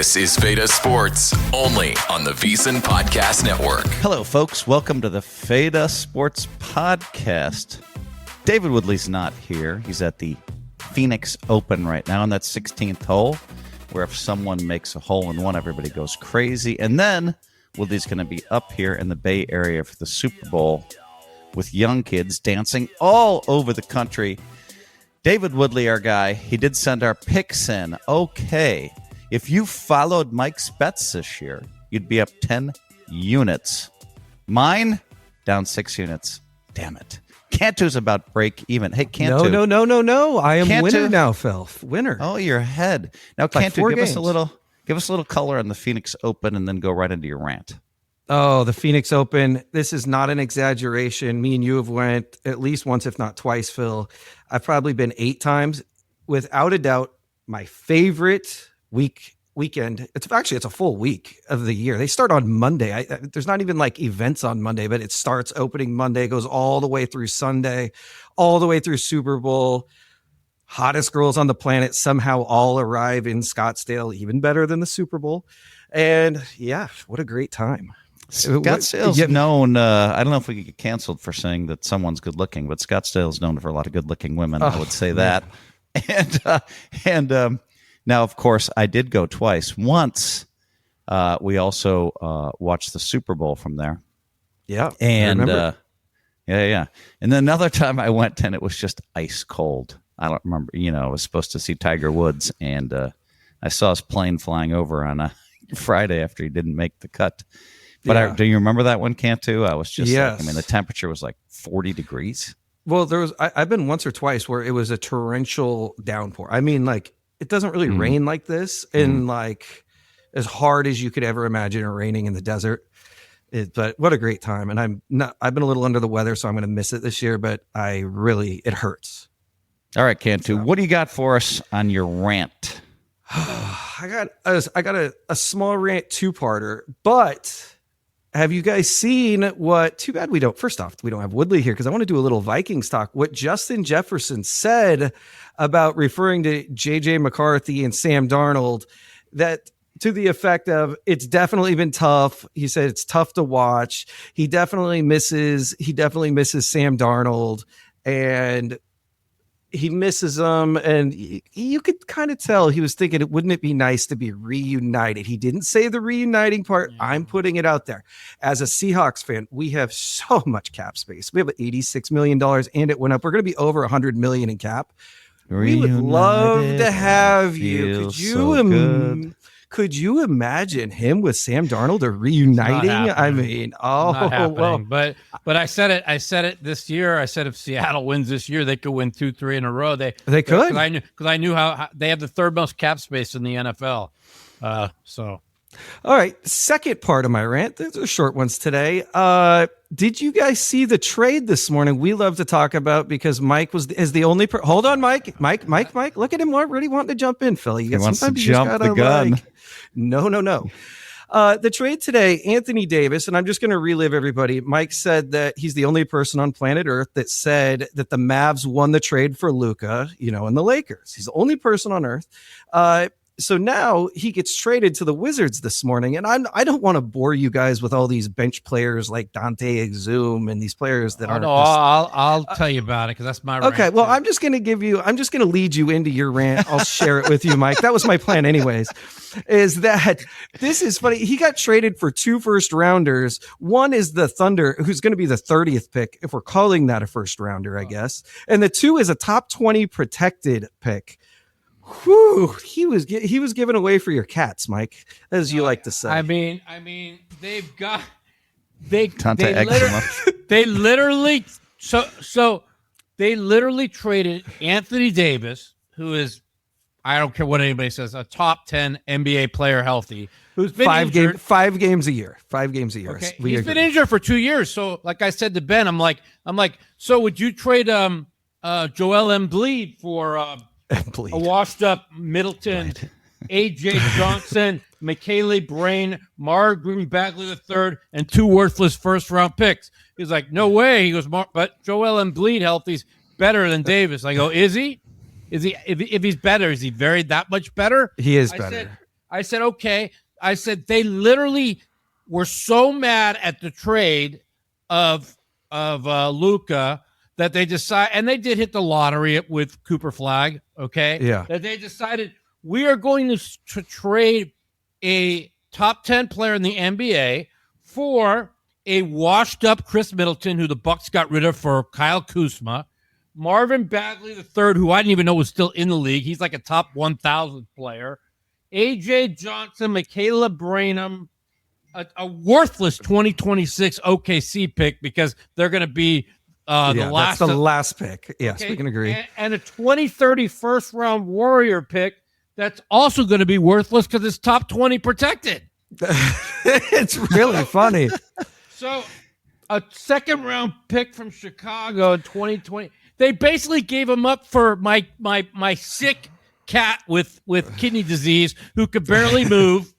This is Veda Sports, only on the VSiN Podcast Network. Hello, folks. Welcome to the Veda Sports Podcast. David Woodley's not here. He's at the Phoenix Open right now on that 16th hole, where if someone makes a hole in one, everybody goes crazy. And then Woodley's going to be up here in the Bay Area for the Super Bowl with young kids dancing all over the country. David Woodley, our guy, he did send our picks in. Okay, if you followed Mike's bets this year, you'd be up 10 units. Mine, down 6 units. Damn it. Cantu's about break even. Hey, Cantu. No. I am Cantu. Winner now, Phil. Winner. Oh, you're ahead. Now, By Cantu, 4 give us games. a little color on the Phoenix Open and then go right into your rant. Oh, the Phoenix Open. This is not an exaggeration. Me and you have went at least once, if not twice, Phil. I've probably been 8 times. Without a doubt, my favorite weekend. It's a full week of the year. They start on Monday. There's not even like events on Monday, but it starts opening Monday, goes all the way through Sunday, all the way through Super Bowl. Hottest girls on the planet somehow all arrive in Scottsdale, even better than the Super Bowl. And yeah, what a great time. Scottsdale's known, I don't know if we could get canceled for saying that someone's good looking, but Scottsdale's known for a lot of good looking women. I would say that. And now, of course, I did go twice. Once, we also watched the Super Bowl from there. Yeah. And yeah. And then another time I went and it was just ice cold. I don't remember, I was supposed to see Tiger Woods, and I saw his plane flying over on a Friday after he didn't make the cut. But do you remember that one, Cantu? I was just the temperature was like 40 degrees. Well, I've been once or twice where it was a torrential downpour. I mean, like, it doesn't really rain like this, and like as hard as you could ever imagine it raining in the desert. But what a great time. And I've been a little under the weather, so I'm going to miss it this year, but it hurts. All right, Cantu, what do you got for us on your rant? I got a small rant 2-parter, but have you guys seen too bad we don't have Woodley here, because I want to do a little Vikings talk. What Justin Jefferson said about referring to JJ McCarthy and Sam Darnold, that to the effect of, it's definitely been tough. He said it's tough to watch. He definitely misses Sam Darnold, and he misses them, and you could kind of tell he was thinking, wouldn't it be nice to be reunited? He didn't say the reuniting part. I'm putting it out there. As a Seahawks fan, we have so much cap space. We have $86 million, and it went up. We're going to be over $100 million in cap. We would love to have you. Could you imagine him with Sam Darnold or reuniting? I mean, but I said it this year. I said if Seattle wins this year, they could win 2-3 in a row. They could, because I knew how they have the third most cap space in the NFL. All right, second part of my rant. These are short ones today. Did you guys see the trade this morning? We love to talk about, because Mike is the only. Hold on, Mike. Look at him already wanting to jump in, Phil. He wants to jump the gun. No. The trade today, Anthony Davis, and I'm just going to relive everybody. Mike said that he's the only person on planet Earth that said that the Mavs won the trade for Luka, and the Lakers. He's the only person on Earth. So now he gets traded to the Wizards this morning, and I don't want to bore you guys with all these bench players like Dante Exum and these players that aren't. I'll tell you about it, because that's my rant. Okay, well, I'm just going to lead you into your rant. I'll share it with you, Mike. That was my plan anyways. Is that this is funny. He got traded for 2 first-rounders. One is the Thunder, who's going to be the 30th pick, if we're calling that a first-rounder, I guess. And the 2 is a top 20 protected pick. Whew, he was given away for your cats, Mike, as you like to say. I mean, they literally traded Anthony Davis, who is, I don't care what anybody says, a top 10 NBA player, healthy, who's been injured. 5 games a year. 5 games a year. Okay. He's been injured for 2 years. So, like I said to Ben, I'm like, so would you trade Joel Embiid for a washed-up Middleton, A.J. Johnson, McKaylee Brain, Marvin Bagley III, and 2 worthless first-round picks? He's like, no way. He goes, but Joel Embiid healthy's better than Davis. I go, is he? If he's better, is he that much better? He is better. I said, okay. I said they literally were so mad at the trade of Luka that they decide, and they did hit the lottery with Cooper Flag. Okay, yeah, that they decided we are going to trade a top 10 player in the NBA for a washed-up Chris Middleton, who the Bucks got rid of for Kyle Kuzma, Marvin Bagley III, who I didn't even know was still in the league. He's like a top 1,000 player. A.J. Johnson, Michaela Branham, a worthless 2026 OKC pick because they're going to be the last. That's the last pick. Yes, okay? We can agree. And a 2030 first-round Warrior pick that's also going to be worthless because it's top 20 protected. It's really funny. So a second-round pick from Chicago in 2020. They basically gave him up for my sick cat with kidney disease who could barely move.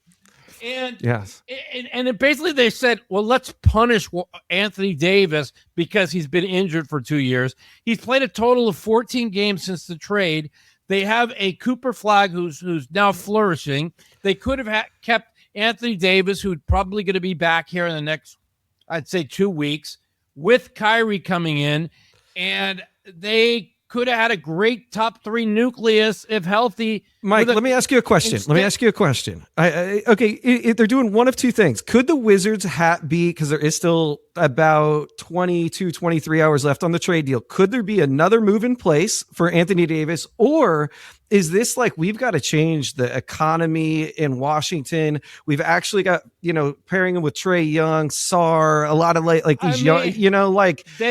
And yes, and basically they said, well, let's punish Anthony Davis because he's been injured for 2 years. He's played a total of 14 games since the trade. They have a Cooper Flag who's now flourishing. They could have kept Anthony Davis, who's probably going to be back here in the next, I'd say, 2 weeks, with Kyrie coming in, and they could have had a great top 3 nucleus if healthy. Mike, let me ask you a question. Okay, they're doing one of two things. Could the Wizards be, because there is still about 22, 23 hours left on the trade deal, could there be another move in place for Anthony Davis? Or is this like, we've got to change the economy in Washington? We've actually got, pairing him with Trae Young, Sarr, a lot of these young,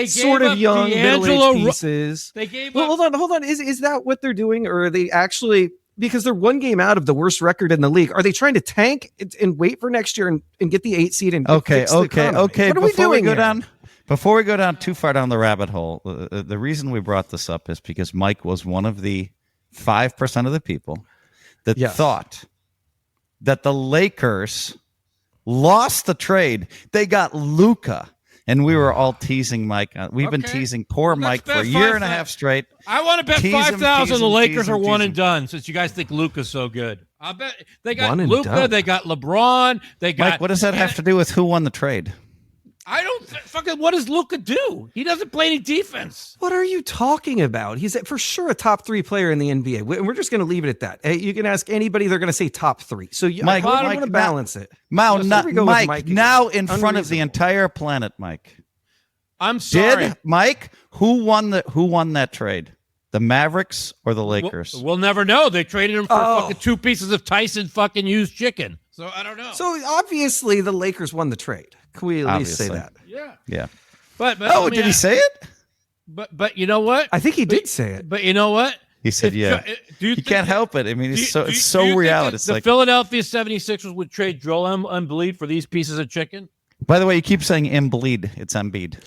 sort of young middle-aged pieces. They gave Hold on. Is that what they're doing? Or are they actually, because they're one game out of the worst record in the league, are they trying to tank and wait for next year and get the 8 seed and fix the economy? What are we doing Before we go down too far down the rabbit hole, the reason we brought this up is because Mike was one of the 5% of the people that thought that the Lakers lost the trade. They got Luka. And we were all teasing Mike. We've been teasing poor Mike for a year and a half straight. I want to bet 5,000 the Lakers are one and done, since you guys think Luka's so good. I bet they got Luka, they got LeBron, they got Mike, what does that have to do with who won the trade? I don't fucking. What does Luka do? He doesn't play any defense. What are you talking about? He's for sure a top 3 player in the NBA. We're just going to leave it at that. You can ask anybody; they're going to say top 3. So Mike, I want to balance it. Mike, now in front of the entire planet, Mike. I'm sorry, Mike. Who won that trade? The Mavericks or the Lakers? We'll never know. They traded him for fucking 2 pieces of Tyson fucking used chicken. So I don't know. So obviously the Lakers won the trade. Can we at least say that? Yeah. But did he say it? But you know what? I think he did say it. But you know what? He said, you can't help it. I mean, it's so real. It's the like Philadelphia 76ers would trade Joel Embiid for these pieces of chicken. By the way, you keep saying Embiid. It's Embiid.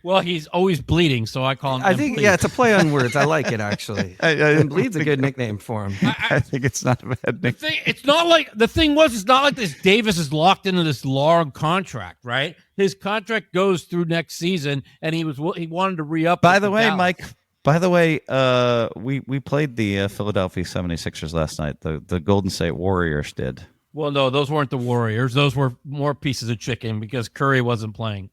Well, he's always bleeding, so I call him I think, Embiid. it's a play on words. I like it, actually. Embiid's a good nickname for him. I think it's not a bad nickname. It's not like this Davis is locked into this long contract, right? His contract goes through next season, and he wanted to re-up. By the way, Mike, we played the Philadelphia 76ers last night. The Golden State Warriors did. Well, no, those weren't the Warriors. Those were more pieces of chicken because Curry wasn't playing.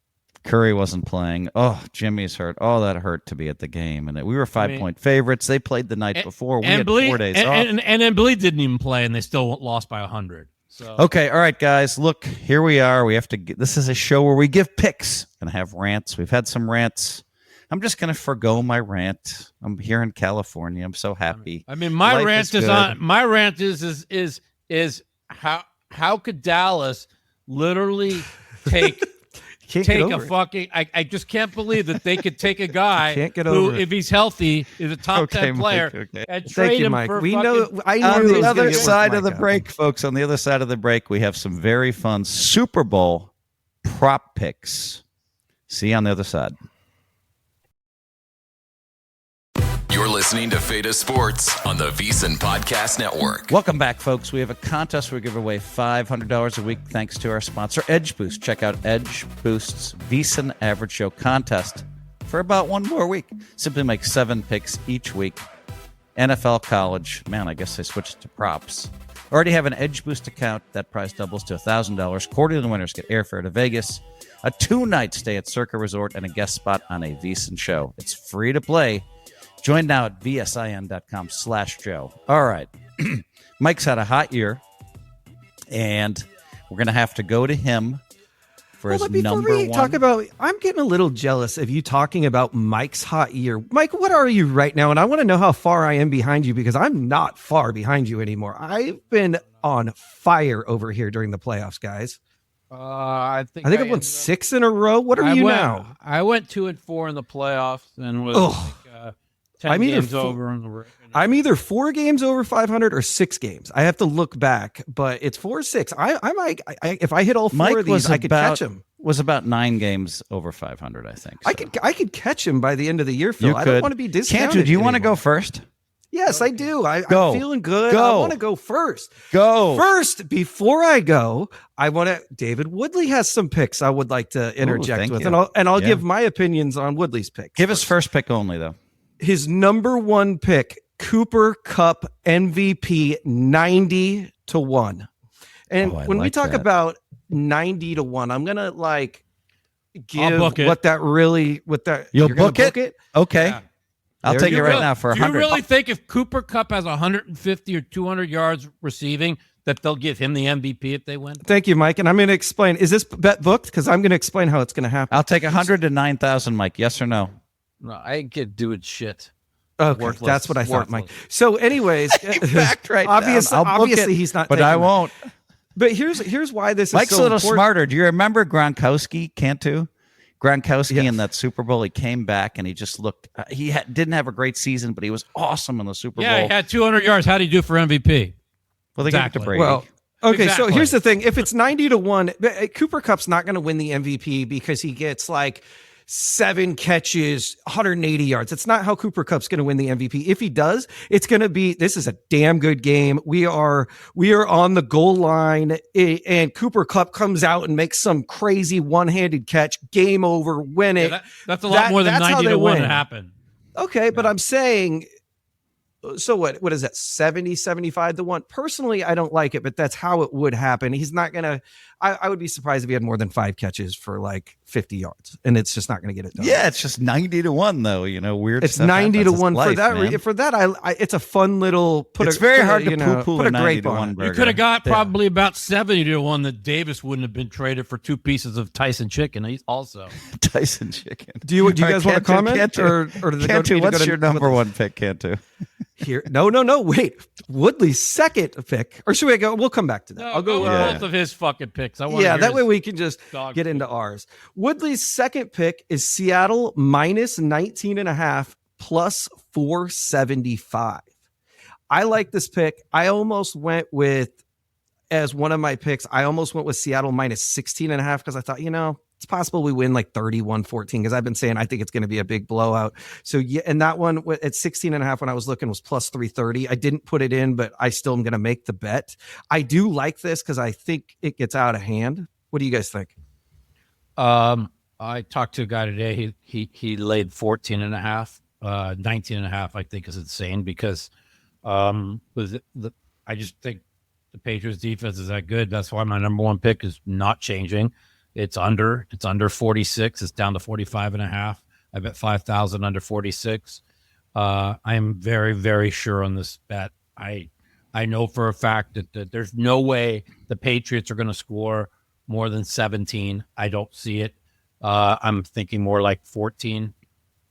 Oh, Jimmy's hurt. Oh, that hurt to be at the game. And we were 5-point favorites. They played the night before. We had 4 days off. And Embiid didn't even play, and they still lost by 100. So. Okay, all right, guys. Look, here we are. We have to. This is a show where we give picks and have rants. We've had some rants. I'm just going to forgo my rant. I'm here in California. I'm so happy. I mean, my rant is how could Dallas literally take a fucking I just can't believe that they could take a guy who, if he's healthy, is a top 10 player and trade him for on the other side of the break, folks. On the other side of the break, we have some very fun Super Bowl prop picks. See you on the other side. You're listening to Feta Sports on the VSiN Podcast Network. Welcome back, folks. We have a contest where we give away $500 a week thanks to our sponsor, Edge Boost. Check out Edge Boost's VSiN Average Show contest for about 1 more week. Simply make 7 picks each week. NFL, college. Man, I guess they switched to props. Already have an Edge Boost account. That prize doubles to $1,000. Quarterly winners get airfare to Vegas, a 2-night stay at Circa Resort, and a guest spot on a VSiN show. It's free to play. Join now at vsin.com/Joe. All right. Mike's had a hot year, and we're going to have to go to him for his number one. Talk about, I'm getting a little jealous of you talking about Mike's hot year. Mike, what are you right now? And I want to know how far I am behind you, because I'm not far behind you anymore. I've been on fire over here during the playoffs, guys. I think I've won 6 in a row. What are you now? I went 2-4 in the playoffs and was 10 games over in the. I'm either 4 games over 500 or 6 games. I have to look back, but it's 4 or 6. I might, if I hit all 4 of these, I could catch him. Was about 9 games over 500, I think. So. I could catch him by the end of the year, Phil. I don't want to be discounted. Cantu, do you want to go first? Yes, I do. I'm feeling good. Go. I want to go first. Go. First, before I go, I want to. David Woodley has some picks I would like to interject with, and I'll give my opinions on Woodley's picks. Give us first pick only, though. His number 1 pick, Cooper Kupp MVP, 90-1. And when we talk about 90-1, I'm gonna give what that really you'll book it. Okay. Yeah. I'll take it right now for 100. Do you really think if Cooper Kupp has 150 or 200 yards receiving, that they'll give him the MVP if they win? Thank you, Mike. And I'm going to explain. Is this bet booked? Because I'm going to explain how it's going to happen. I'll take 100 to 9,000, Mike. Yes or no? No, I ain't get doing shit. Okay, worthless. That's what I thought, Mike. So, anyways, backed right obviously he's not. But I won't. But here's why this Mike's is so a little important. smarter. Do you remember Gronkowski, Cantu? Gronkowski in that Super Bowl, he came back and he just looked. Didn't have a great season, but he was awesome in the Super Bowl. Yeah, he had 200 yards. How did he do for MVP? Well, they gave it to Brady. Well, okay, Exactly. so here's the thing: if it's 90-1, Cooper Kupp's not going to win the MVP because he gets 7 catches, 180 yards. It's not how Cooper Kupp's going to win the MVP. If he does, it's going to be, this is a damn good game. We are on the goal line, and Cooper Kupp comes out and makes some crazy one-handed catch. Game over, win it. Yeah, that's a lot more than 90-1 to happen. Okay, but I'm saying, so what is that, 70-75-1? Personally, I don't like it, but that's how it would happen. He's not going to, I would be surprised if he had more than 5 catches for 50 yards, and it's just not going to get it done. Yeah, it's just 90-1 though. Weird. It's 90-1 for that. For that, I it's a fun little. It's very hard to poo-poo a 90-1 burger. You could have got probably about 70-1 that Davis wouldn't have been traded for 2 pieces of Tyson chicken. He's also Tyson chicken. Do you guys want to comment? Cantu, Cantu, what's your number 1 pick, Cantu? Here, no. Wait, Woodley's second pick, or should we go? We'll come back to that. No, I'll go with both of his fucking picks. That way we can just get into ours. Woodley's second pick is Seattle minus 19.5 plus 475. I like this pick. I almost went with, as one of my picks, I almost went with Seattle minus 16.5 because I thought, it's possible we win 31-14 because I've been saying I think it's going to be a big blowout. So yeah, and that one at 16.5 when I was looking was plus 330. I didn't put it in, but I still am going to make the bet. I do like this because I think it gets out of hand. What do you guys think? I talked to a guy today. He laid 14.5, 19.5. I think is insane because I just think the Patriots defense is that good. That's why my number 1 pick is not changing. It's under 46. It's down to 45.5. I bet 5,000 under 46. I am very, very sure on this bet. I know for a fact that there's no way the Patriots are going to score more than 17. I don't see it. I'm thinking more like 14,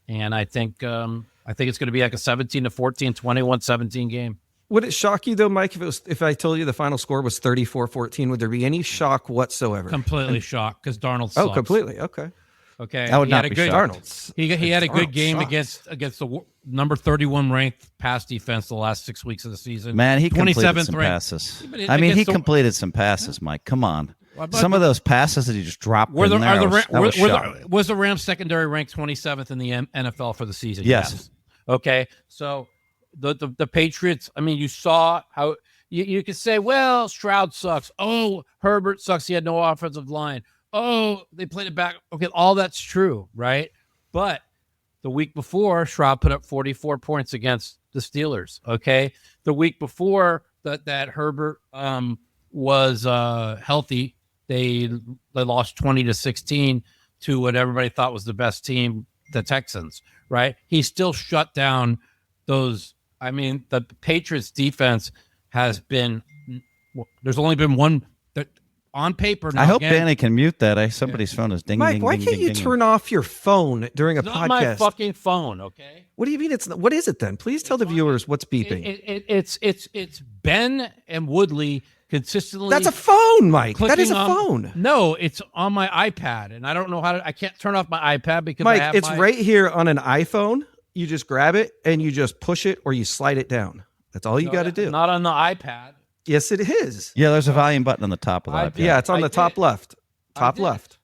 and I think it's going to be like a 17-14, 21-17 game. Would it shock you though, Mike, if I told you the final score was 34-14? Would there be any shock whatsoever? Completely shocked because Darnold sucks. Oh, completely. Okay. I would not be shocked. Darnold. He had a good game against the number 31 ranked pass defense the last 6 weeks of the season. Man, he completed some ranked. passes. He completed some passes, Mike. Come on. Some of those passes that he just dropped was the Rams secondary ranked 27th in the NFL for the season? Yes. Okay. So the Patriots, you saw how you could say, well, Stroud sucks. Oh, Herbert sucks. He had no offensive line. Oh, they played it back. Okay, all that's true, right? But the week before, Stroud put up 44 points against the Steelers, okay? The week before, that Herbert was healthy, they lost 20-16 to what everybody thought was the best team, the Texans. Right? He still shut down those. I mean, the Patriots defense has been. There's only been one that on paper. Now, I hope again, Danny can mute that. Somebody's phone is ding. Mike, ding, why ding, can't ding, you ding, turn off your phone during a it's podcast? not my fucking phone. Okay. What do you mean it's not? What is it then? Please tell the viewers what's beeping. It's Ben and Woodley consistently. That's a phone, Mike. That is a clicking phone. No, it's on my iPad, and I don't know how to. I can't turn off my iPad because I Mike, have it's my, right here on an iPhone. You just grab it and you just push it or you slide it down. That's all you got to do. Not on the iPad. Yes, it is. Yeah, there's a volume button on the top of the iPad. Yeah, it's on the top left. Top did. left.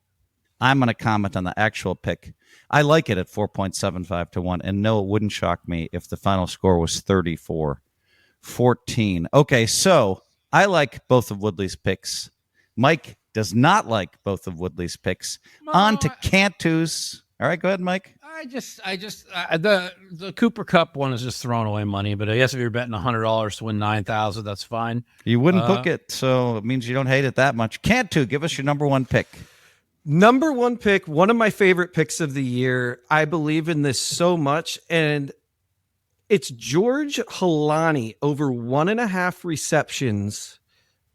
I'm going to comment on the actual pick. I like it at 4.75 to 1. And no, it wouldn't shock me if the final score was 34-14. Okay, so I like both of Woodley's picks. Mike does not like both of Woodley's picks. On to Cantu's. All right, go ahead, Mike. The Cooper Cup one is just throwing away money, but I guess if you're betting $100 to win 9,000, that's fine. You wouldn't book it, so it means you don't hate it that much. Cantu, give us your number one pick. Number one pick, one of my favorite picks of the year. I believe in this so much, and it's George Holani over 1.5 receptions.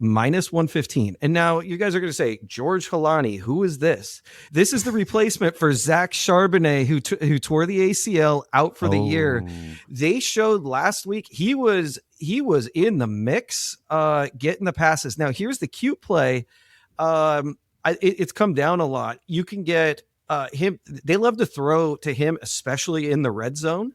Minus 115. And now you guys are going to say, George Holani, who is this? This is the replacement for Zach Charbonnet, who tore the ACL out for the year. They showed last week he was in the mix, getting the passes. Now, here's the cute play. It's come down a lot. You can get him. They love to throw to him, especially in the red zone.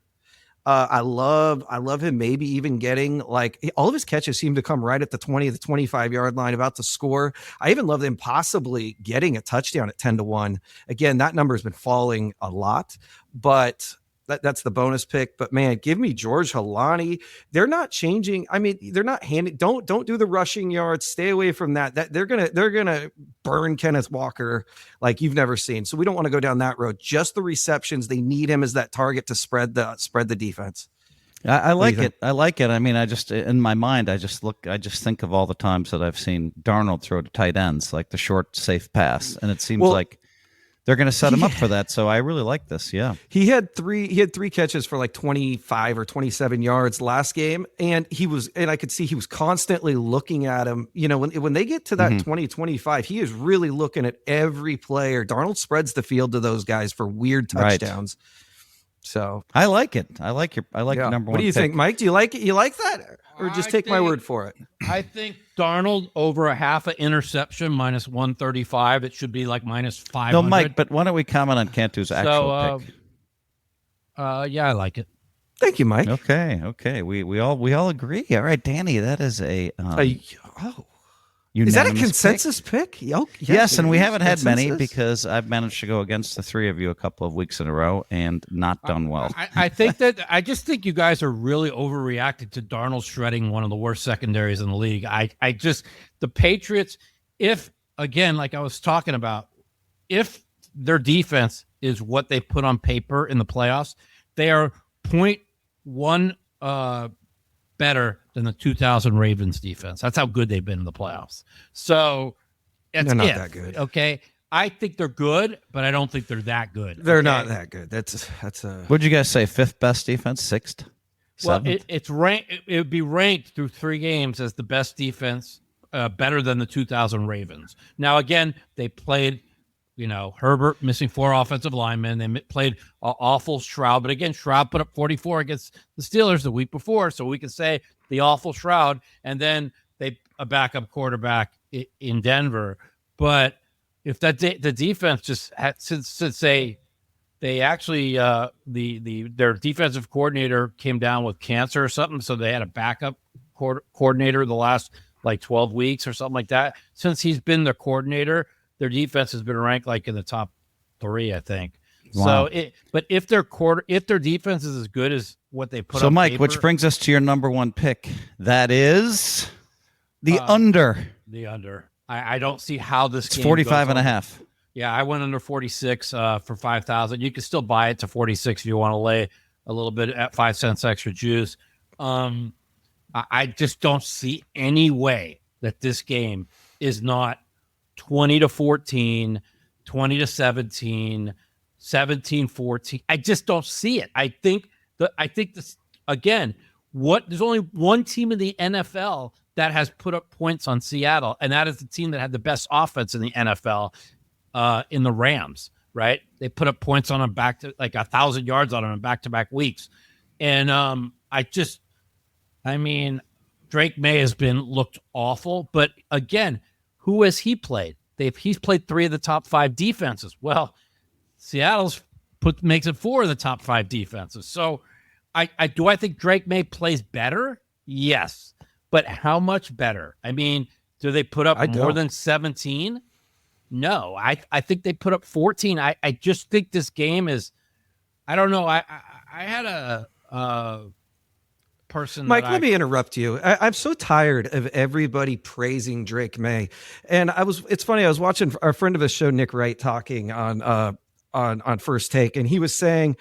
I love him maybe even getting all of his catches seem to come right at the 20, the 25 yard line about to score. I even love him possibly getting a touchdown at 10 to 1. Again, that number has been falling a lot, but that's the bonus pick. But man, give me George Holani. They're not changing. I mean, they're not handing. Don't do the rushing yards. Stay away from that. They're gonna burn Kenneth Walker like you've never seen. So we don't want to go down that road. Just the receptions. They need him as that target to spread the defense. I like it. I like it. I mean, I just in my mind, I just think of all the times that I've seen Darnold throw to tight ends, like the short, safe pass, and it seems like they're going to set him up for that. So I really like this. Yeah. He had three catches for like 25 or 27 yards last game. And I could see he was constantly looking at him. You know, when they get to that 20-25, he is really looking at every player. Darnold spreads the field to those guys for weird touchdowns. Right. So I like it. I like your number one. What do you think, Mike? Do you like it? You like that? Or just take my word for it? I think Darnold over a half an interception minus 135. It should be like minus 500. No, Mike, but why don't we comment on Cantu's actual pick? Yeah, I like it. Thank you, Mike. Okay. We all agree. All right, Danny, that is a is that a consensus pick? Yes, and we haven't had many because I've managed to go against the three of you a couple of weeks in a row and not done well. I just think you guys are really overreacting to Darnold shredding one of the worst secondaries in the league. The Patriots, if again, like I was talking about, if their defense is what they put on paper in the playoffs, they are 0.1 better than the 2000 Ravens defense. That's how good they've been in the playoffs. So they're not that good. Okay. I think they're good, but I don't think they're that good. They're not that good. That's a. What'd you guys say? Fifth best defense? Sixth? Well, it's ranked. It would be ranked through 3 games as the best defense, better than the 2000 Ravens. Now, again, they played, Herbert missing 4 offensive linemen. They played awful Stroud. But again, Stroud put up 44 against the Steelers the week before. So we can say the awful Stroud. And then a backup quarterback in Denver. But if the defense just had, since they actually, their defensive coordinator came down with cancer or something. So they had a backup coordinator the last 12 weeks or something like that. Since he's been the coordinator, their defense has been ranked in the top 3, I think. Wow. So, but if their defense is as good as what they put. So, on Mike, paper, which brings us to your number one pick. That is the under. The under. I don't see how this. It's game 45 and a half. Yeah, I went under 46 for 5,000. You can still buy it to 46 if you want to lay a little bit at 5 cents extra juice. I just don't see any way that this game is not 20-14, 20-17, 17-14. I just don't see it. I think this again. There's only one team in the NFL that has put up points on Seattle, and that is the team that had the best offense in the NFL, in the Rams. Right? They put up points on them back to like 1,000 yards on them in back-to-back weeks, and Drake May has been looked awful, but again, who has he played? He's played 3 of the top 5 defenses. Well, Seattle's makes it 4 of the top 5 defenses. So I think Drake May plays better? Yes. But how much better? I mean, do they put up more than 17? No. I think they put up 14. I just think this game is, I don't know. I had a person. Mike, let me interrupt you. I'm so tired of everybody praising Drake May. And it's funny. I was watching our friend of a show, Nick Wright, talking on First Take, and he was saying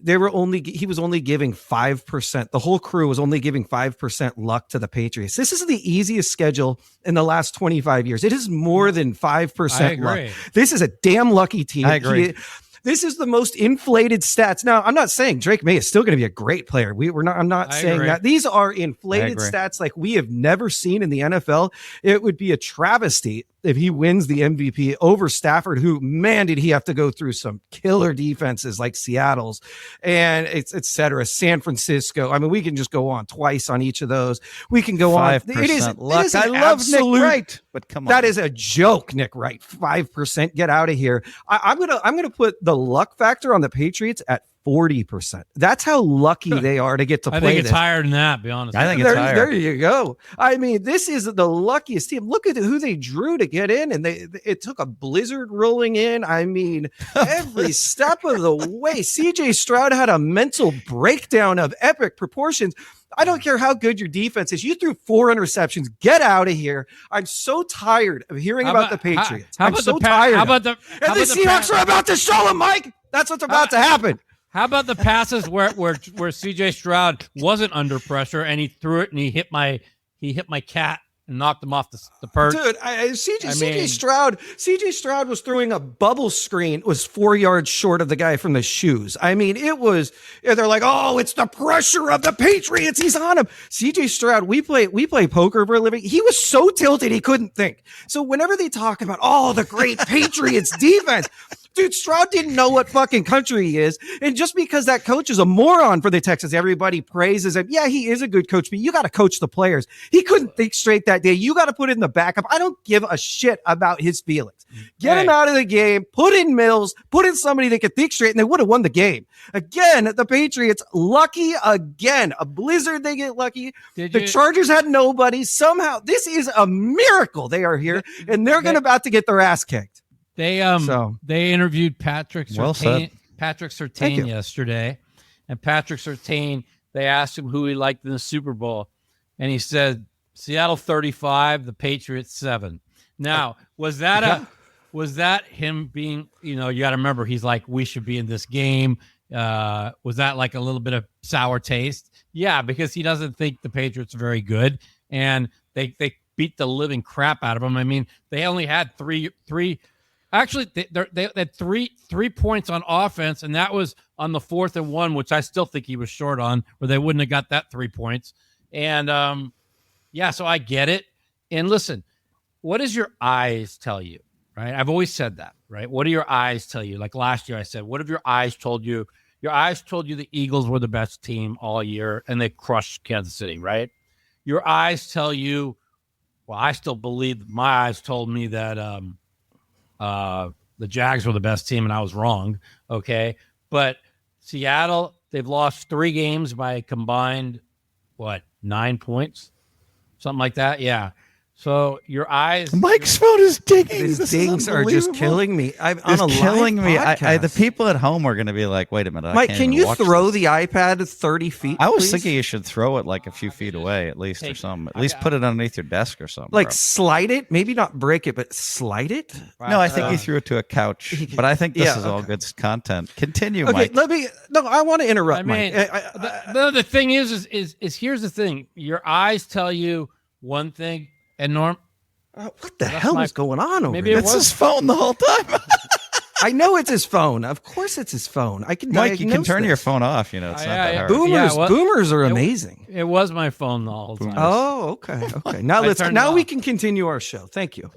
he was only giving 5%. The whole crew was only giving 5% luck to the Patriots. This is the easiest schedule in the last 25 years. It is more than 5% luck. This is a damn lucky team. I agree. This is the most inflated stats. Now, I'm not saying Drake May is still going to be a great player. I'm not saying that. These are inflated stats like we have never seen in the NFL. It would be a travesty if he wins the MVP over Stafford, who, man, did he have to go through some killer defenses like Seattle's and et cetera, San Francisco. I mean, we can just go on twice on each of those. We can go on. It is luck. I love Nick Wright, but come on. That is a joke, Nick Wright. 5%. Get out of here. I'm gonna put the luck factor on the Patriots at 40%. That's how lucky they are to get to play. I think it's higher than that, be honest. I think it's higher. There you go. I mean, this is the luckiest team. Look at who they drew to get in, and it took a blizzard rolling in. I mean, every step of the way. CJ Stroud had a mental breakdown of epic proportions. I don't care how good your defense is. You threw 4 interceptions. Get out of here. I'm so tired of hearing about the Patriots. I'm so tired. How about the Seahawks are about to show them, Mike. That's what's about to happen. How about the passes where CJ Stroud wasn't under pressure and he threw it and he hit my cat and knocked him off the perch? Dude, CJ Stroud was throwing a bubble screen. It was 4 yards short of the guy from the shoes. I mean, they're like, oh, it's the pressure of the Patriots. He's on him. CJ Stroud, we play poker for a living. He was so tilted he couldn't think. So whenever they talk about, oh, the great Patriots defense, dude, Stroud didn't know what fucking country he is. And just because that coach is a moron for the Texans, everybody praises him. Yeah, he is a good coach, but you got to coach the players. He couldn't think straight that day. You got to put in the backup. I don't give a shit about his feelings. Get him out of the game. Put in Mills. Put in somebody that could think straight, and they would have won the game. Again, the Patriots, lucky again. A blizzard, they get lucky. The Chargers had nobody. Somehow, this is a miracle. They are here, and they're about to get their ass kicked. They interviewed Patrick Surtain yesterday, and Patrick Surtain, they asked him who he liked in the Super Bowl, and he said Seattle 35, the Patriots 7. Now, was that him being, you got to remember, he's like, we should be in this game. Was that like a little bit of sour taste? Yeah, because he doesn't think the Patriots are very good, and they beat the living crap out of them. I mean, they only had three. Actually, they had three points on offense, and that was on the 4th and 1, which I still think he was short on, where they wouldn't have got that 3 points. And so I get it. And listen, what does your eyes tell you? Right? I've always said that. Right? What do your eyes tell you? Like last year, I said, what have your eyes told you? Your eyes told you the Eagles were the best team all year, and they crushed Kansas City. Right? Your eyes tell you. Well, I still believe my eyes told me that. The Jags were the best team, and I was wrong. Okay. But Seattle, they've lost 3 games by combined, 9 points? Something like that. Yeah. So your eyes. Mike's phone is digging. These This dings is are just unbelievable. killing me. I'm on It's a killing live me. podcast. The people at home are going to be like, "Wait a minute, Mike, I can't can even you watch throw this." the iPad 30 feet? I was please? thinking you should throw it like a few feet away, at least, or something. At least put it underneath your desk or something. Like bro. slide it, maybe not break it, but slide it. No, I think he threw it to a couch. But I think this Yeah, is all okay. good content. Continue, Okay, Mike. I want to interrupt, I mean, Mike. the thing is here's the thing. Your eyes tell you one thing, and Norm. What the hell is going on over maybe there? it It's was- his phone the whole time. I know it's his phone. Of course it's his phone. I can Mike, you can diagnose turn this. your phone off. You know, it's not Yeah, that yeah. hard. Boomers, boomers are amazing. It was my phone the whole time. Oh, okay, okay. Now turned it we off. can continue our show. Thank you.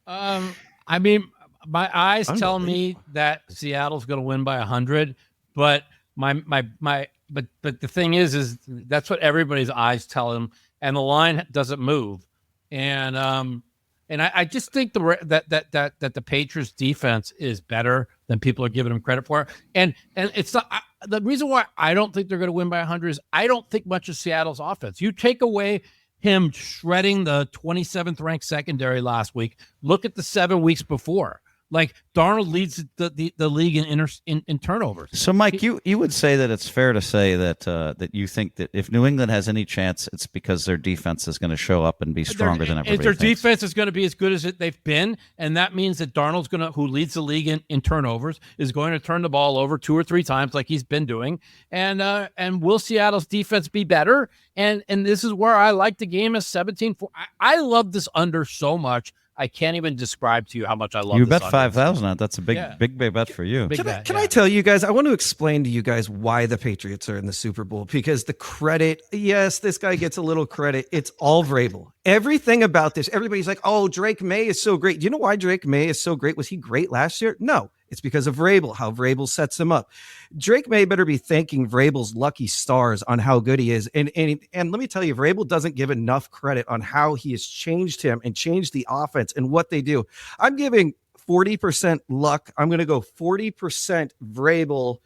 I mean, my eyes tell me that Seattle's going to win by 100, but but the thing is that's what everybody's eyes tell them, and the line doesn't move, and I just think that the Patriots defense is better than people are giving them credit for, and it's not the reason why I don't think they're going to win by 100 is I don't think much of Seattle's offense. You take away him shredding the 27th ranked secondary last week. Look at the 7 weeks before. Like Darnold leads the league in turnovers. So, Mike, you would say that it's fair to say that that you think that if New England has any chance, it's because their defense is going to show up and be stronger than everybody Their thinks. defense is going to be as good as they've been, and that means that Darnold's going to, who leads the league in turnovers, is going to turn the ball over 2 or 3 times like he's been doing. And will Seattle's defense be better? And this is where I like the game as 17-4. I love this under so much. I can't even describe to you how much I love You this bet under. 5,000 on it. That's a big bet for you. Can I tell you guys, I want to explain to you guys why the Patriots are in the Super Bowl, because the credit, yes, this guy gets a little credit. It's all Vrabel. Everything about this, everybody's like, oh, Drake May is so great. Do you know why Drake May is so great? Was he great last year? No, it's because of Vrabel, how Vrabel sets him up. Drake May better be thanking Vrabel's lucky stars on how good he is. And let me tell you, Vrabel doesn't give enough credit on how he has changed him and changed the offense and what they do. I'm giving 40% luck. I'm going to go 40% Vrabel,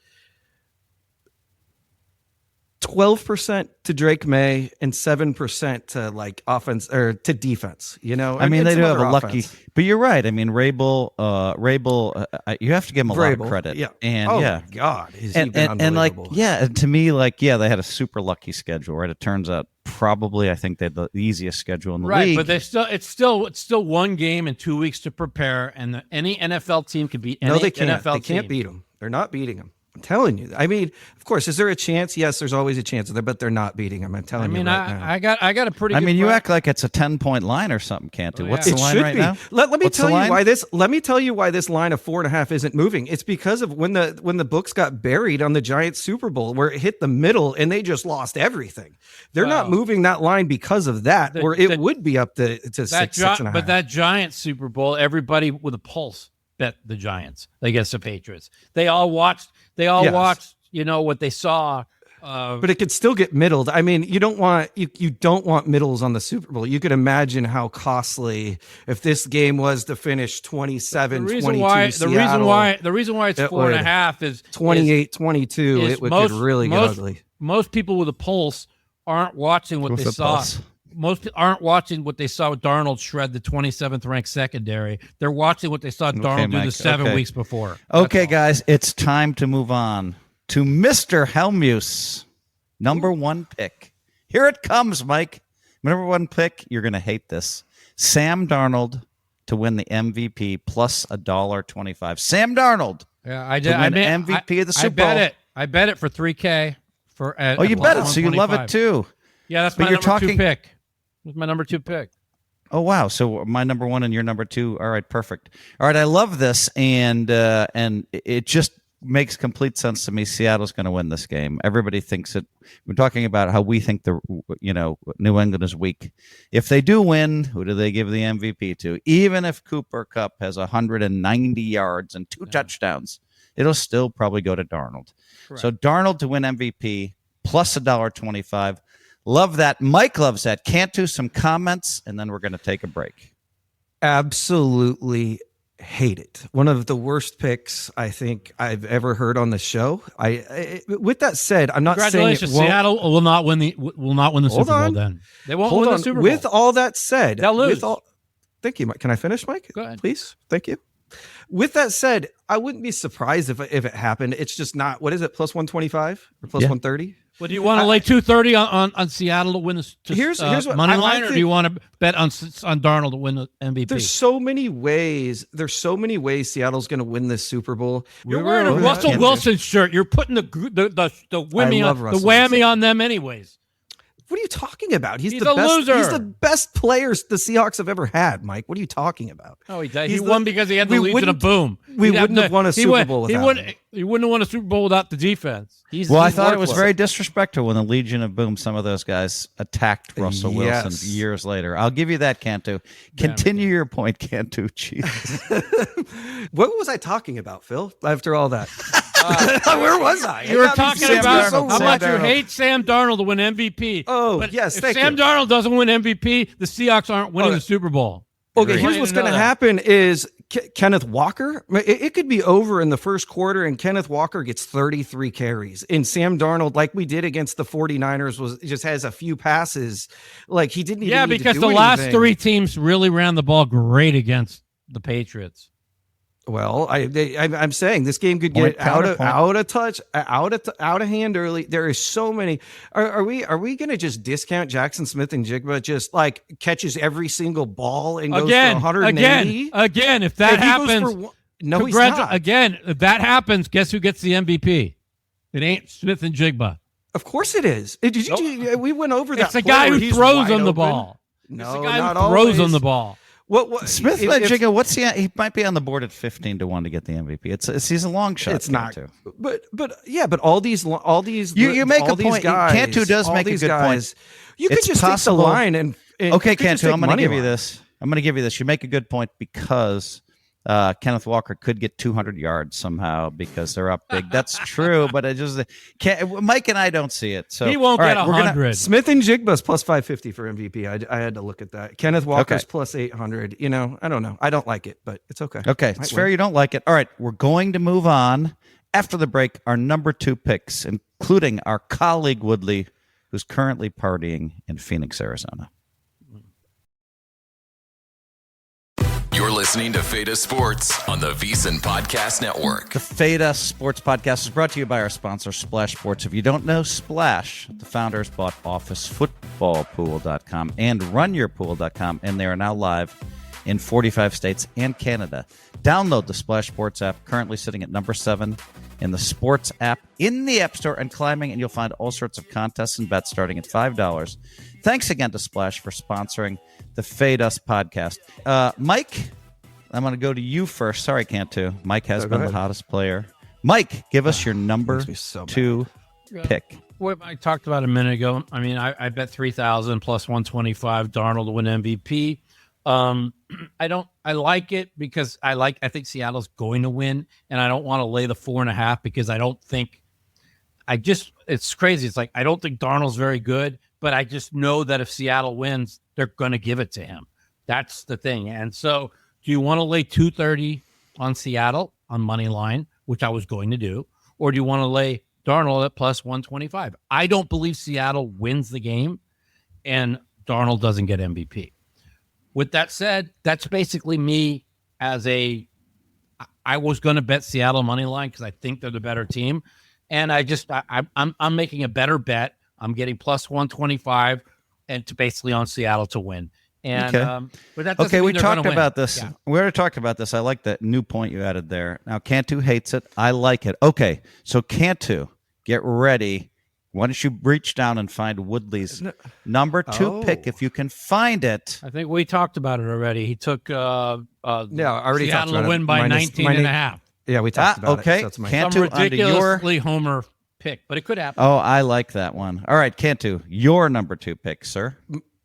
12% to Drake May, and 7% to like offense or to defense. You know, I mean, and they some do have other a lucky, offense. but you're right. I mean, Vrabel, you have to give him a lot of Vrabel, credit. yeah. And oh yeah. my God, has he And, been and like, unbelievable. yeah, to me, like, yeah, they had a super lucky schedule, right? It turns out probably, I think they had the easiest schedule in the league. But it's still one game and 2 weeks to prepare, and any NFL team can beat any No, they can't. NFL They can't team. beat them. They're not beating them. I'm telling you. I mean, of course, is there a chance? Yes, there's always a chance there, but they're not beating them. I'm telling you right now. I got a pretty. I good mean, you rep- act like it's a 10-point line or something, Cantu. Oh, What's yeah. the It line should right be. now? Let me What's tell the you line? why this. Let me tell you why this line of 4.5 isn't moving. It's because of when the books got buried on the Giants Super Bowl, where it hit the middle and they just lost everything. They're not moving that line because of that, or it would be up to 6.5. But that Giants Super Bowl, everybody with a pulse bet the Giants against the Patriots. They all watched. Yes. Watched. You know what they saw. But it could still get middled. I mean, you don't want middles on the Super Bowl. You could imagine how costly if this game was to finish 27, 22 Seattle, the reason why it's 4.5 is 28, 22. is It could really get ugly. Most people with a pulse aren't watching what With they the saw. pulse. Most aren't watching what they saw with Darnold shred the 27th ranked secondary. They're watching what they saw Darnold do Mike. the 7 Okay. weeks before. Okay, That's all. guys, it's time to move on to Mr. Helmuth, number 1 pick. Here it comes, Mike. Number 1 pick. You're going to hate this. Sam Darnold to win the MVP plus $1.25. Sam Darnold. Yeah, I to did. win MVP of the Super Bowl. I bet it for $3K. Oh, you bet it, so you love it too. Yeah, that's But my you're number 2 talking- pick. That's my number 2 pick. Oh wow! So my number 1 and your number 2. All right, perfect. All right, I love this, and it just makes complete sense to me. Seattle's going to win this game. Everybody thinks it. We're talking about how we think New England is weak. If they do win, who do they give the MVP to? Even if Cooper Kupp has 190 yards and 2 touchdowns, it'll still probably go to Darnold. Correct. So Darnold to win MVP plus $1.25. Love that. Mike loves that. Cantu, some comments, and then we're going to take a break. Absolutely Hate it. One of the worst picks I think I've ever heard on the show. With that said, I'm not saying congratulations. Seattle will not win the Super Bowl. Then they won't win the Super Bowl. With all that said, they'll lose. Thank you, Mike. Can I finish, Mike? Go ahead, please. Thank you. With that said, I wouldn't be surprised if it happened. It's just not. What is it? Plus 125 or plus 130? Well, do you want to lay 230 on Seattle to win this here's what money line, or do you want to bet on Darnold to win the MVP? There's so many ways. Seattle's going to win this Super Bowl. You're wearing a Russell Wilson shirt. You're putting the whammy on them anyways. What are you talking about? He's the best loser. He's the best players the Seahawks have ever had, Mike. What are you talking about? Oh, he won because he had the Legion of Boom. We wouldn't have won a Super Bowl without him. He wouldn't have won a Super Bowl without the defense. I thought it was very disrespectful when the Legion of Boom, some of those guys attacked Russell Wilson years later. I'll give you that, Cantu. Continue your point, Cantu. Jesus. What was I talking about, Phil, after all that? Where was I? You were talking about how much you hate Sam Darnold to win MVP. Oh, but yes. If Sam Darnold doesn't win MVP, the Seahawks aren't winning the Super Bowl. Okay, here's what's going to happen is Kenneth Walker, it could be over in the first quarter and Kenneth Walker gets 33 carries. And Sam Darnold, like we did against the 49ers, just has a few passes. Like he didn't even need to do the anything. Last three teams really ran the ball great against the Patriots. Well, I'm saying this game could get out of touch, out of hand early. There is so many. Are we going to just discount Jackson Smith and Jigba just like catches every single ball and goes for 180? Again, if that happens, no, he's not. Again, if that happens, guess who gets the MVP? It ain't Smith and Jigba. Of course it is. We went over that. It's the guy who throws on the ball. No, it's the guy not who throws always. on the ball. What Smith Jigga? What's he might be on the board at 15-1 to get the MVP. He's a long shot. It's not. But all these you make a point. Guys, Cantu does make a good point. You could just take the line and okay, Cantu. I'm going to give you this. You make a good point because Kenneth Walker could get 200 yards somehow because they're up big. That's true, but it just Mike and I don't see it. So he won't get 100. Smith and Jigba's plus 550 for MVP. I had to look at that. Kenneth Walker's plus 800. I don't know. I don't like it, but it's okay. Okay, it's fair. You don't like it. All right, we're going to move on after the break. Our number 2 picks, including our colleague Woodley, who's currently partying in Phoenix, Arizona. You're listening to Feta Sports on the VSiN Podcast Network. The Feta Sports Podcast is brought to you by our sponsor, Splash Sports. If you don't know Splash, the founders bought OfficeFootballPool.com and RunYourPool.com, and they are now live in 45 states and Canada. Download the Splash Sports app, currently sitting at number 7 in the Sports app in the App Store and climbing, and you'll find all sorts of contests and bets starting at $5. Thanks again to Splash for sponsoring the Fade Us podcast. Mike, I'm going to go to you first. Sorry, Cantu. Mike has been the hottest player. Mike, give us your number 2 pick. What I talked about a minute ago. I mean, I bet 3,000 plus 125 Darnold to win MVP. I like it because I think Seattle's going to win, and I don't want to lay the 4.5 because it's crazy. It's like, I don't think Darnold's very good, but I just know that if Seattle wins, they're going to give it to him. That's the thing. And so do you want to lay 230 on Seattle on money line, which I was going to do, or do you want to lay Darnold at plus 125? I don't believe Seattle wins the game and Darnold doesn't get MVP. With that said, that's basically me I was going to bet Seattle money line because I think they're the better team. And I'm making a better bet. I'm getting plus 125 and to basically on Seattle to win. And but that doesn't mean we they're talked about win. this. Yeah. We already talked about this. I like that new point you added there. Now Cantu hates it. I like it. Okay, so Cantu, get ready. Why don't you reach down and find Woodley's number 2 pick if you can find it? I think we talked about it already. He took already Seattle talked about to win by 19.5. Yeah, we talked about it. So Cantu, some ridiculously homer pick, but it could happen. Oh, I like that one. All right, Cantu, your number 2 pick, sir.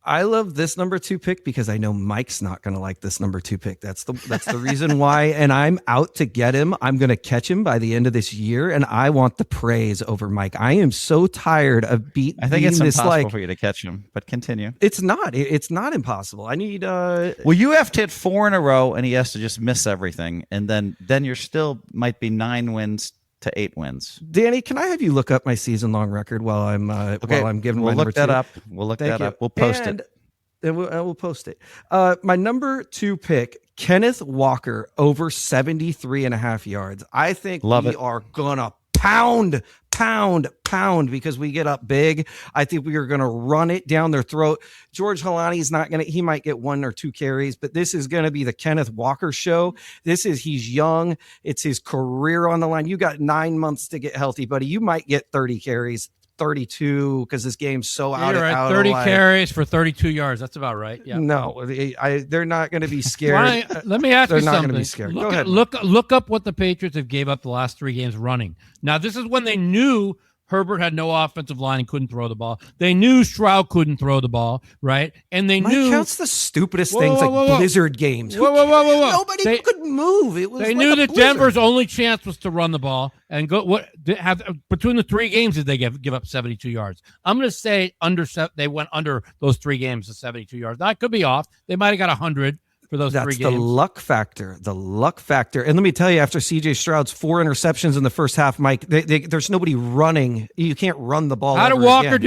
I love this number 2 pick because I know Mike's not going to like this number 2 pick. That's the reason why. And I'm out to get him. I'm going to catch him by the end of this year. And I want the praise over Mike. I am so tired of beating. I think it's impossible for you to catch him, but continue. It's not. It's not impossible. I need. Well, you have to hit 4 in a row, and he has to just miss everything, and then you're still might be 9 wins to 8 wins. Danny, can I have you look up my season-long record while I'm giving my number 2? We'll look that up. We'll post it. And we'll post it. My number 2 pick, Kenneth Walker, over 73.5 yards. I think we are gonna pound because we get up big. I think we are going to run it down their throat. George Holani is not going to, he might get 1 or 2 carries, but this is going to be the Kenneth Walker show. He's young. It's his career on the line. You got 9 months to get healthy, buddy. You might get 30 carries. 32 because this game's so out of 30 carries for 32 yards. That's about right. Yeah. No, they're not going to be scared. Ryan, let me ask you something. They're not going to be scared. Go ahead. Look up what the Patriots have gave up the last 3 games running. Now, this is when they knew Herbert had no offensive line and couldn't throw the ball. They knew Stroud couldn't throw the ball, right? And they knew counts the stupidest things like blizzard games. Nobody could move. It was. They knew that Denver's only chance was to run the ball and go. Between the 3 games did they give up 72 yards? I'm going to say they went under those 3 games to 72 yards. Now, I could be off. They might have got 100. For those 3 games. That's the luck factor. And let me tell you, after CJ Stroud's 4 interceptions in the first half, Mike, there's nobody running. You can't run the ball. How did Walker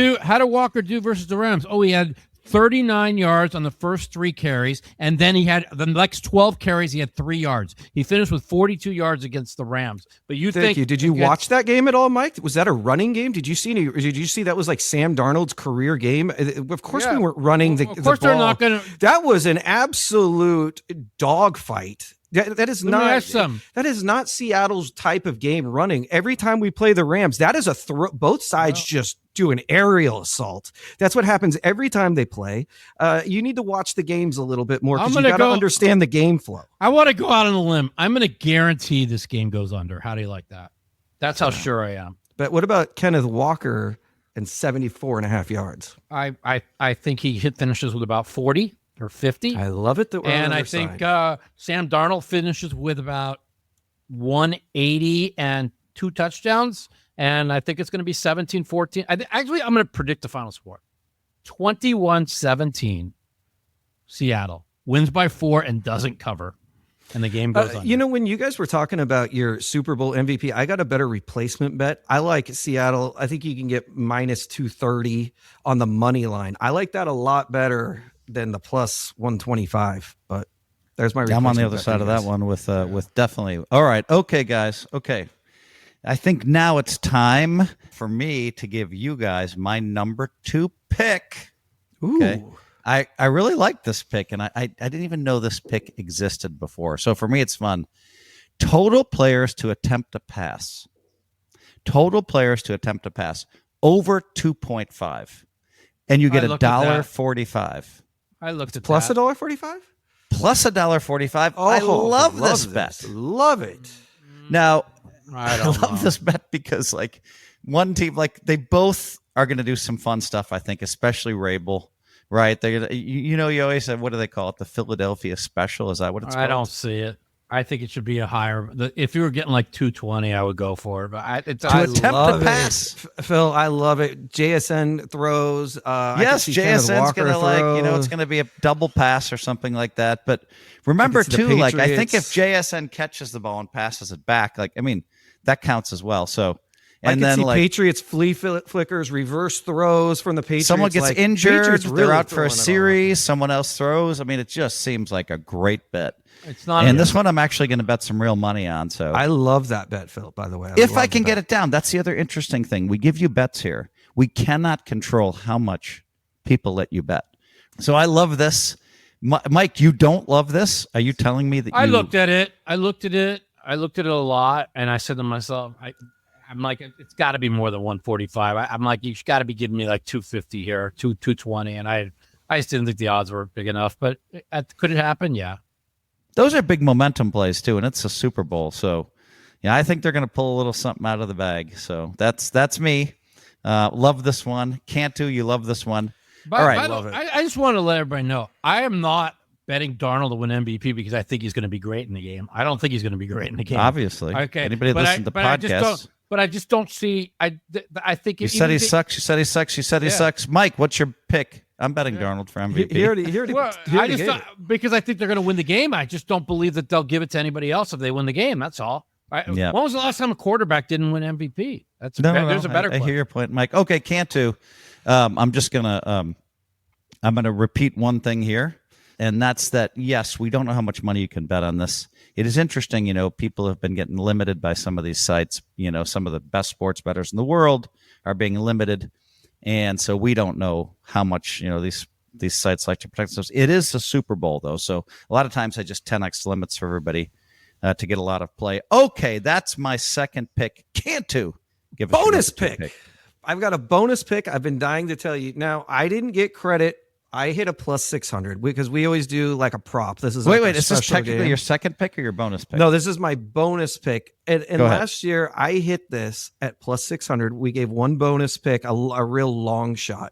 do versus the Rams? Oh, he had 39 yards on the first 3 carries, and then he had the next 12 carries. He had 3 yards. He finished with 42 yards against the Rams. But did you watch that game at all, Mike? Was that a running game? Did you see that was like Sam Darnold's career game? Of course, we weren't running the ball. They're not going to. That was an absolute dogfight. That is not Seattle's type of game running. Every time we play the Rams, that is a throw. Both sides just do an aerial assault. That's what happens every time they play. You need to watch the games a little bit more because you got to understand the game flow. I want to go out on a limb. I'm going to guarantee this game goes under. How do you like that? That's how sure I am. But what about Kenneth Walker and 74.5 yards? I think he finishes with about 40. Or 50. I love it. And I think Sam Darnold finishes with about 180 and 2 touchdowns. And I think it's going to be 17-14. Actually, I'm going to predict the final score. 21-17. Seattle wins by 4 and doesn't cover. And the game goes on. When you guys were talking about your Super Bowl MVP, I got a better replacement bet. I like Seattle. I think you can get minus 230 on the money line. I like that a lot better than the plus 125, but there's my. I'm on the other side of that one with definitely. All right, okay, guys. Okay, I think now it's time for me to give you guys my number 2 pick. Ooh. Okay, I really like this pick, and I didn't even know this pick existed before. So for me, it's fun. Total players to attempt a pass. Total players to attempt a pass over 2.5, and you get $1.45. I looked at plus that. $1.45? Plus $1.45. Oh, I love this bet. Love it. Now, I love this bet because, like, one team, like, they both are going to do some fun stuff, I think, especially Rabel, right? They're gonna, you always say, what do they call it? The Philadelphia Special? Is that what it's called? I don't see it. I think it should be a higher. If you were getting like 220, I would go for it. But I attempt to pass, Phil. I love it. JSN throws. Yes, JSN's gonna it's gonna be a double pass or something like that. But remember too, like I think if JSN catches the ball and passes it back, that counts as well. So. And then Patriots flea flickers, reverse throws from the Patriots. Someone gets injured, they're out for a series. Someone else throws. It just seems like a great bet. It's not. And this one I'm actually going to bet some real money on. So I love that bet, Phil. By the way, if I can get it down, that's the other interesting thing. We give you bets here. We cannot control how much people let you bet. So I love this. Mike, you don't love this? Are you telling me that? I looked at it. I looked at it a lot, and I said to myself, I'm like, it's got to be more than 145. I'm like, you've got to be giving me like 250 here, 220. And I just didn't think the odds were big enough. But could it happen? Yeah. Those are big momentum plays, too. And it's a Super Bowl. So, yeah, I think they're going to pull a little something out of the bag. So that's me. Love this one. Cantu, you love this one. All right. I just want to let everybody know I am not betting Darnold to win MVP because I think he's going to be great in the game. I don't think he's going to be great in the game. Obviously. Okay. Anybody listen to podcasts? I just don't see. I think you said he sucks. You said he sucks. You said he sucks. Mike, what's your pick? I'm betting Darnold for MVP. Because I think they're going to win the game. I just don't believe that they'll give it to anybody else if they win the game. That's all. When was the last time a quarterback didn't win MVP? There's a better. I hear your point, Mike. Okay, Cantu. I'm just gonna repeat one thing here, and that's that. Yes, we don't know how much money you can bet on this. It is interesting, people have been getting limited by some of these sites. Some of the best sports bettors in the world are being limited, and so we don't know how much these sites like to protect themselves. It is the Super Bowl though, so a lot of times I just 10x limits for everybody to get a lot of play. Okay, that's my second pick. Cantu, give us bonus pick. I've got a bonus pick. I've been dying to tell you. Now, I didn't get credit. I hit a plus 600 because we always do like a prop. This is wait. Is this technically your second pick or your bonus pick? No, this is my bonus pick. And last year I hit this at plus 600. We gave one bonus pick, a real long shot.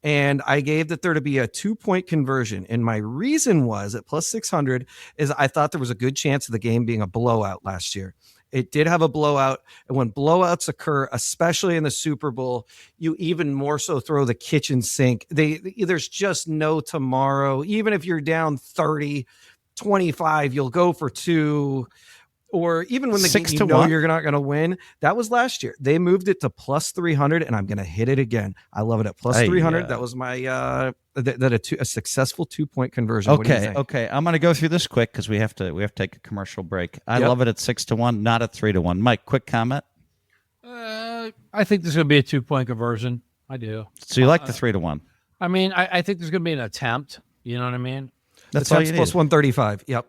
And I gave that there to be a 2-point conversion. And my reason was at plus 600 is I thought there was a good chance of the game being a blowout last year. It did have a blowout. And when blowouts occur, especially in the Super Bowl, you even more so throw the kitchen sink. There's just no tomorrow. Even if you're down 30-25, you'll go for 2. Or even when the game you're not going to win. That was last year. They moved it to plus 300, and I'm going to hit it again. I love it at plus 300. That was my a successful 2-point conversion. Okay. I'm going to go through this quick because we have to take a commercial break. I love it at 6-1, not at 3-1. Mike, quick comment. I think there's going to be a 2-point conversion. I do. So you like the 3-1? I mean, I think there's going to be an attempt. You know what I mean? That's all you need. Plus 135. Yep.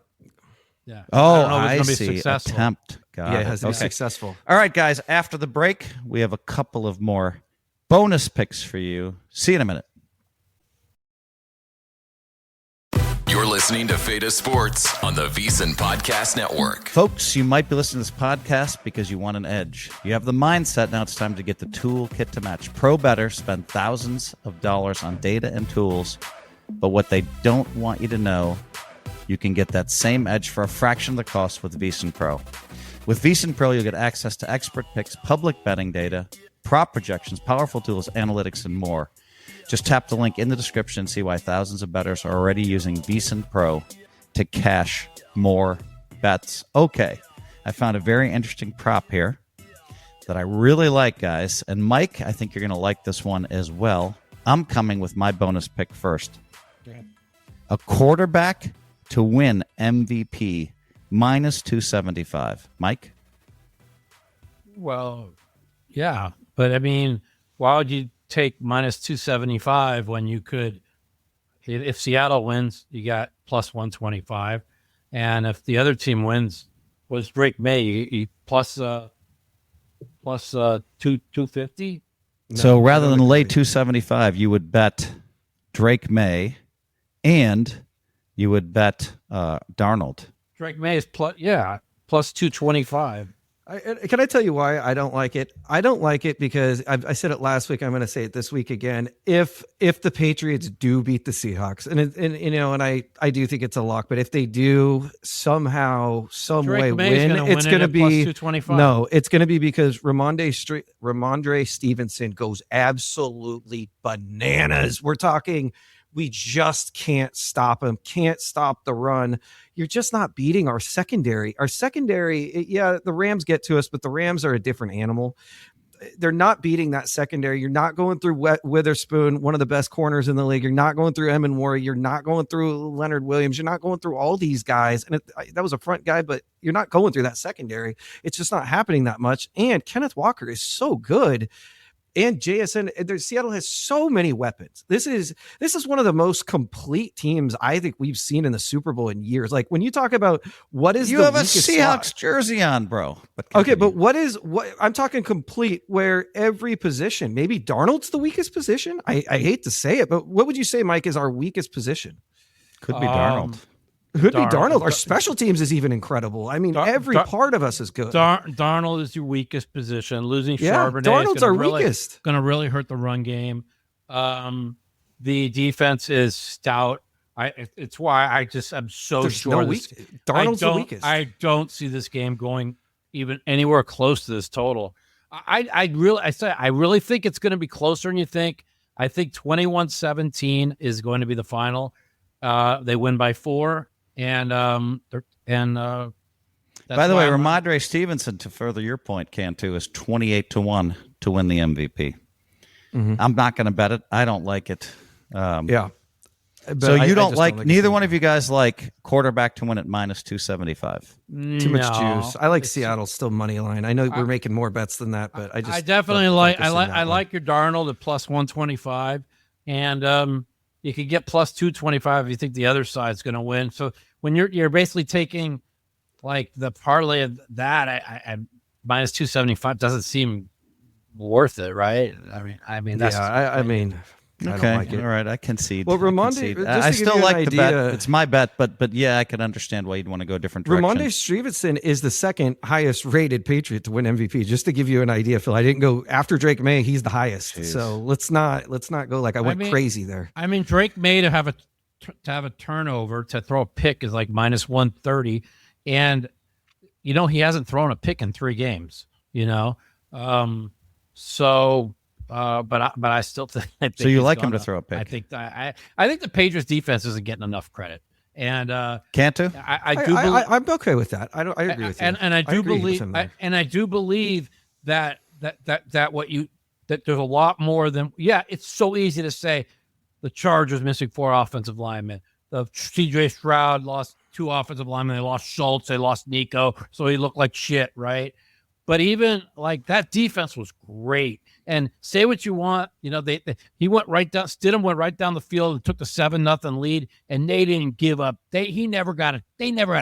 Yeah. Oh, I see. Attempt. It has to be successful. All right, guys. After the break, we have a couple of more bonus picks for you. See you in a minute. You're listening to Feta Sports on the VSiN Podcast Network. Folks, you might be listening to this podcast because you want an edge. You have the mindset. Now it's time to get the toolkit to match. Pro bettors spend thousands of dollars on data and tools, but what they don't want you to know, you can get that same edge for a fraction of the cost with VSiN Pro. With VSiN Pro, you'll get access to expert picks, public betting data, prop projections, powerful tools, analytics, and more. Just tap the link in the description and see why thousands of bettors are already using VSiN Pro to cash more bets. Okay, I found a very interesting prop here that I really like, guys. And Mike, I think you're going to like this one as well. I'm coming with my bonus pick first. A quarterback to win MVP minus 275. Mike? Well, yeah. But I mean, why would you take minus 275 when you could, if Seattle wins, you got plus 125. And if the other team wins, was Drake May, you plus 250? So rather than lay 275, you would bet Drake May and you would bet Darnold. Drake May is plus 225. Can I tell you why I don't like it? I don't like it because I said it last week. I'm going to say it this week again. If the Patriots do beat the Seahawks, and I do think it's a lock, but if they do somehow, some way win, it's going to be no. It's going to be because Ramondre Stevenson goes absolutely bananas. We're talking. We just can't stop him, can't stop the run. You're just not beating our secondary. Our secondary, the Rams get to us, but the Rams are a different animal. They're not beating that secondary. You're not going through Witherspoon, one of the best corners in the league. You're not going through Emin Warren. You're not going through Leonard Williams. You're not going through all these guys. And that was a front guy, but you're not going through that secondary. It's just not happening that much. And Kenneth Walker is so good. And JSN, Seattle has so many weapons. This is one of the most complete teams I think we've seen in the Super Bowl in years. Like when you talk about what is you have a Seahawks jersey on, bro. But what I'm talking complete where every position, maybe Darnold's the weakest position. I hate to say it, but what would you say, Mike, is our weakest position? Could be Darnold. Could be Darnold. Our special teams is even incredible. I mean, every part of us is good. Darnold is your weakest position. Losing Charbonnet Darnold's our weakest. Going to really hurt the run game. The defense is stout. It's why I'm so There's sure. no Darnold's the weakest. I don't see this game going even anywhere close to this total. I really think it's going to be closer than you think. I think 21-17 is going to be the final. They win by 4, and by the way, Ramondre Stevenson, to further your point, Cantu, is 28-1 to win the MVP. Mm-hmm. I'm not going to bet it. I don't like it. Yeah. But so you don't like neither it. one of you guys like quarterback to win at -275. Too much juice. I like Seattle still money line. I know we're making more bets than that, but I definitely like your Darnold at +125, and you could get +225 if you think the other side's going to win. So when you're basically taking like the parlay of that, I -275 doesn't seem worth it, right? I mean that's okay, I don't like it. All right, I concede. Well, Ramondre, I still like the bet. It's my bet, but yeah, I can understand why you'd want to go a different direction. Ramondre Stevenson is the second highest rated Patriot to win MVP. Just to give you an idea, Phil, I didn't go after Drake May. He's the highest. Jeez. So let's not go like I went crazy there. I mean, Drake May to have a turnover, to throw a pick is like -130, and he hasn't thrown a pick in 3 games. But I still think. So you like him to throw a pick? I think the Patriots defense isn't getting enough credit. And Cantu, I'm okay with that. I agree with you. And I do believe that there's a lot more than it's so easy to say the Chargers missing 4 offensive linemen. The CJ Stroud lost 2 offensive linemen. They lost Schultz. They lost Nico. So he looked like shit, right? But even like that defense was great. And say what you want, he went right down. Stidham went right down the field and took the 7-0 lead, and they didn't give up. They never had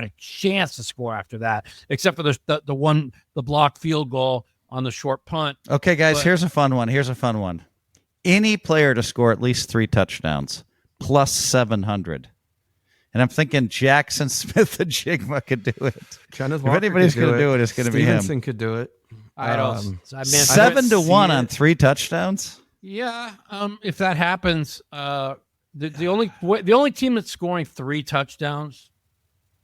a chance to score after that, except for the blocked field goal on the short punt. Okay, guys, here's a fun one. Any player to score at least 3 touchdowns +700. And I'm thinking Jackson Smith and Jigma could do it. Kenneth Walker, if anybody's going to do it, it's going to be him. Stevenson could do it. I don't. 7-1 on 3 touchdowns. Yeah. If that happens, the only team that's scoring 3 touchdowns,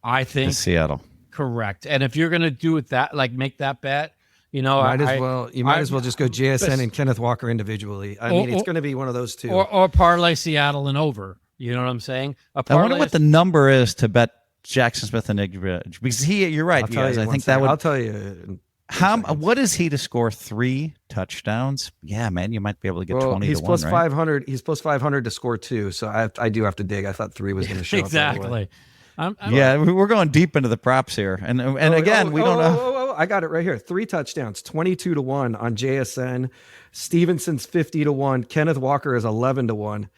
I think, is Seattle. Correct. And if you're going to do it make that bet, you might as well just go JSN and Kenneth Walker individually. It's going to be one of those two, or parlay Seattle and over. You know what I'm saying? I wonder what the number is to bet Jackson Smith and Igba, because you're right. I think that would. I'll tell you. What is he to score 3 touchdowns? Yeah, man, you might be able to get 20 he's to plus 1, 500. He's plus 500 to score 2. So I do have to dig. I thought 3 was going to show exactly. We're going deep into the props here, and again, we don't know. I got it right here. 3 touchdowns, 22-1 on JSN. Stevenson's 50-1. Kenneth Walker is 11-1.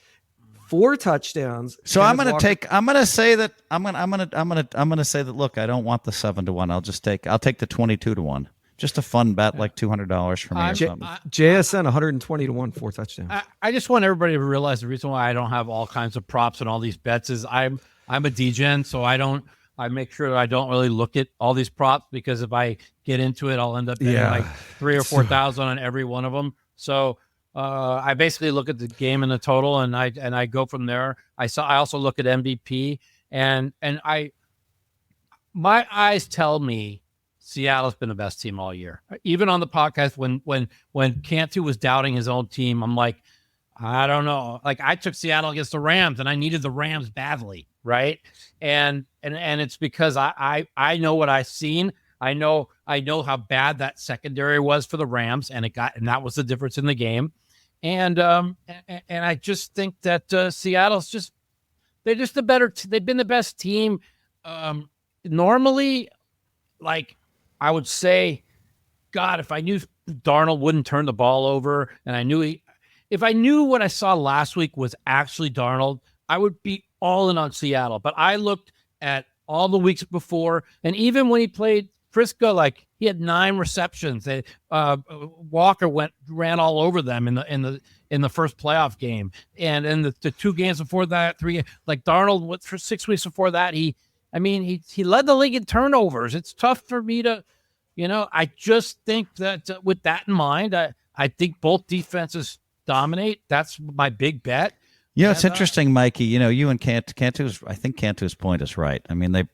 4 touchdowns. So I'm going to say that. Look, I don't want the 7-1. I'll take the 22-1. Just a fun bet, like $200 for me or something. JSN 120-1, 4 touchdowns. I just want everybody to realize the reason why I don't have all kinds of props and all these bets is I'm a DGen, so I make sure that I don't really look at all these props, because if I get into it, I'll end up getting like 3,000 or 4,000 on every one of them. So I basically look at the game and the total, and I go from there. I also look at MVP, and my eyes tell me Seattle's been the best team all year. Even on the podcast, when Cantu was doubting his own team, I'm like, I don't know. Like, I took Seattle against the Rams, and I needed the Rams badly, right? And it's because I know what I've seen. I know how bad that secondary was for the Rams, and that was the difference in the game. And I just think that Seattle's they're just the better. They've been the best team. Normally, like, I would say, God, if I knew Darnold wouldn't turn the ball over, and if I knew what I saw last week was actually Darnold, I would be all in on Seattle. But I looked at all the weeks before, and even when he played Frisco, like, he had 9 receptions. Walker ran all over them in the first playoff game, and in the 2 games before that, 3, like Darnold for 6 weeks before that, he led the league in turnovers. It's tough for me to, I just think that with that in mind, I think both defenses dominate. That's my big bet. Yeah, it's interesting, Mikey. You and Cantu's. I think Cantu's point is right. I mean, I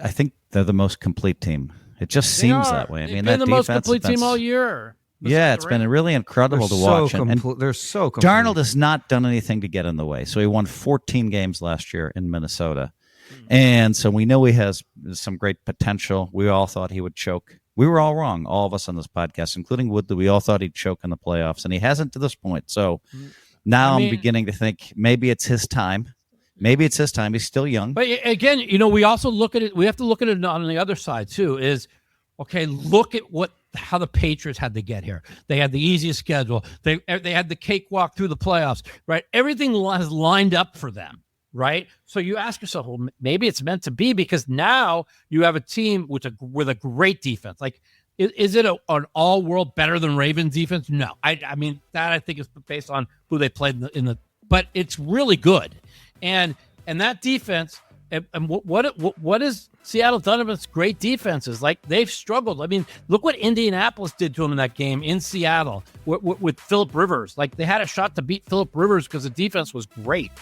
think they're the most complete team. It just seems that way. I mean, they've been that the most complete team all year. Yeah, it's been really incredible to watch. They're so complete. Darnold has not done anything to get in the way. So he won 14 games last year in Minnesota. And so we know he has some great potential. We all thought he would choke. We were all wrong, all of us on this podcast, including Woodley. We all thought he'd choke in the playoffs, and he hasn't to this point. So now I'm beginning to think maybe it's his time. Maybe it's his time. He's still young. But again, we also look at it. We have to look at it on the other side too. Is okay. Look at how the Patriots had to get here. They had the easiest schedule. They had the cakewalk through the playoffs. Right. Everything has lined up for them. Right. So you ask yourself, well, maybe it's meant to be, because now you have a team with a great defense. Like, is it an all-world better than Ravens defense? No. I mean, that I think is based on who they played in the. But it's really good. And that defense, and what is Seattle done against great defenses? Like, they've struggled. I mean, look what Indianapolis did to them in that game in Seattle with Phillip Rivers. Like, they had a shot to beat Phillip Rivers because the defense was great.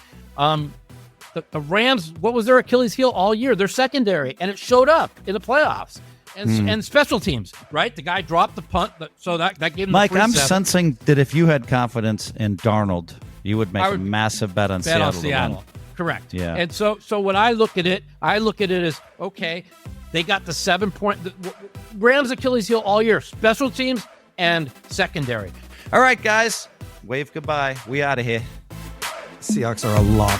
The Rams, what was their Achilles heel all year? Their secondary, and it showed up in the playoffs. And special teams, right? The guy dropped the punt, so that gave him Mike, the 3-7. I'm sensing that if you had confidence in Darnold, you would make a massive bet on Seattle. Correct. Yeah. And so when I look at it as, okay, they got the 7 point. Rams Achilles heel all year, special teams and secondary. All right, guys, wave goodbye. We out of here. Seahawks are a lock.